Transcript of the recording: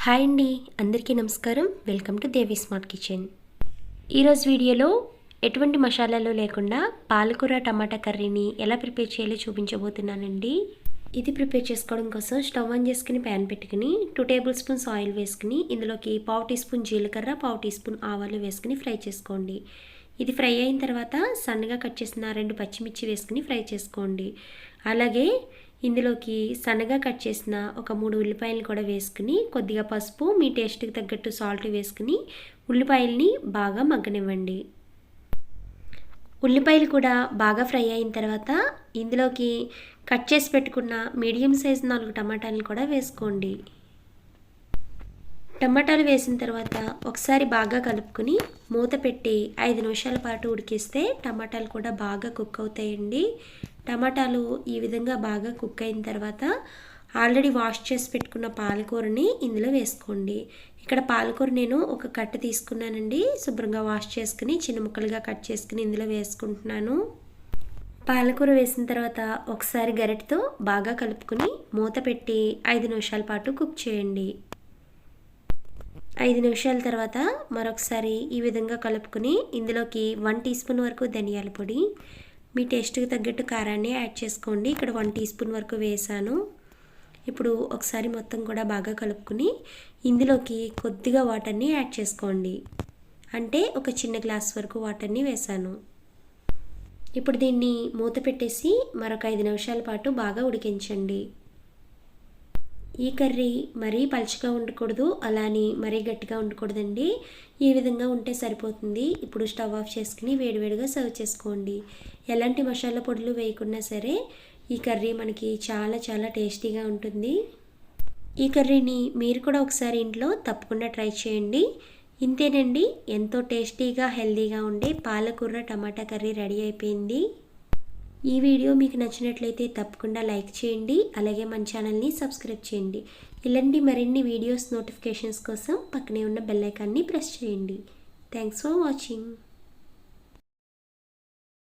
Hi అండి, అందరికీ నమస్కారం. Welcome to Devi smart kitchen. ఈరోజు వీడియోలో ఎటువంటి మసాలాలు లేకుండా పాలకూర టమాటా కర్రీని ఎలా ప్రిపేర్ చేయాలో చూపించబోతున్నానండి. ఇది ప్రిపేర్ చేసుకోవడం కోసం స్టవ్ ఆన్ చేసుకుని ప్యాన్ పెట్టుకుని 2 టేబుల్ స్పూన్స్ ఆయిల్ వేసుకుని ఇందులోకి 1/2 టీ స్పూన్ జీలకర్ర, 1/2 టీ స్పూన్ ఆవాలు వేసుకుని ఫ్రై చేసుకోండి. ఇది ఫ్రై అయిన తర్వాత సన్నగా కట్ చేసిన 2 పచ్చిమిర్చి వేసుకుని ఫ్రై చేసుకోండి. అలాగే ఇందులోకి సన్నగా కట్ చేసిన ఒక 3 ఉల్లిపాయలు కూడా వేసుకుని కొద్దిగా పసుపు, మీ టేస్ట్కి తగ్గట్టు సాల్ట్ వేసుకుని ఉల్లిపాయల్ని బాగా మగ్గనివ్వండి. ఉల్లిపాయలు కూడా బాగా ఫ్రై అయిన తర్వాత ఇందులోకి కట్ చేసి పెట్టుకున్న మీడియం సైజ్ 4 టమాటాలను కూడా వేసుకోండి. టమాటాలు వేసిన తర్వాత ఒకసారి బాగా కలుపుకొని మూత పెట్టి 5 నిమిషాల పాటు ఉడికిస్తే టమాటాలు కూడా బాగా కుక్ అవుతాయండి. టమాటాలు ఈ విధంగా బాగా కుక్ అయిన తర్వాత ఆల్రెడీ వాష్ చేసి పెట్టుకున్న పాలకూరని ఇందులో వేసుకోండి. ఇక్కడ పాలకూర నేను ఒక కట్ట తీసుకున్నానండి. శుభ్రంగా వాష్ చేసుకుని చిన్న ముక్కలుగా కట్ చేసుకుని ఇందులో వేసుకుంటున్నాను. పాలకూర వేసిన తర్వాత ఒకసారి గరిటెతో బాగా కలుపుకొని మూత పెట్టి 5 నిమిషాల పాటు కుక్ చేయండి. 5 నిమిషాల తర్వాత మరొకసారి ఈ విధంగా కలుపుకొని ఇందులోకి 1 టీ స్పూన్ వరకు ధనియాల పొడి, మీ టేస్ట్కి తగ్గట్టు కారాన్ని యాడ్ చేసుకోండి. ఇక్కడ 1 టీ స్పూన్ వరకు వేసాను. ఇప్పుడు ఒకసారి మొత్తం కూడా బాగా కలుపుకొని ఇందులోకి కొద్దిగా వాటర్ని యాడ్ చేసుకోండి. అంటే ఒక చిన్న గ్లాస్ వరకు వాటర్ని వేసాను. ఇప్పుడు దీన్ని మూత పెట్టేసి మరొక 5 నిమిషాల పాటు బాగా ఉడికించండి. ఈ కర్రీ మరీ పలుచగా ఉండకూడదు, అలానే మరీ గట్టిగా ఉండకూడదండి. ఈ విధంగా ఉంటే సరిపోతుంది. ఇప్పుడు స్టవ్ ఆఫ్ చేసుకుని వేడివేడిగా సర్వ్ చేసుకోండి. ఎలాంటి మసాలా పొడులు వేయకున్నా సరే ఈ కర్రీ మనకి చాలా చాలా టేస్టీగా ఉంటుంది. ఈ కర్రీని మీరు కూడా ఒకసారి ఇంట్లో తప్పకుండా ట్రై చేయండి. ఇంతేనండి, ఎంతో టేస్టీగా హెల్తీగా ఉండే పాలకూర టమాటా కర్రీ రెడీ అయిపోయింది. ఈ వీడియో మీకు నచ్చినట్లయితే తప్పకుండా లైక్ చేయండి. అలాగే మన ఛానల్ని సబ్స్క్రైబ్ చేయండి. ఇలాంటి మరిన్ని వీడియోస్ నోటిఫికేషన్స్ కోసం పక్కనే ఉన్న బెల్ ఐకాన్ని ప్రెస్ చేయండి. Thanks for watching.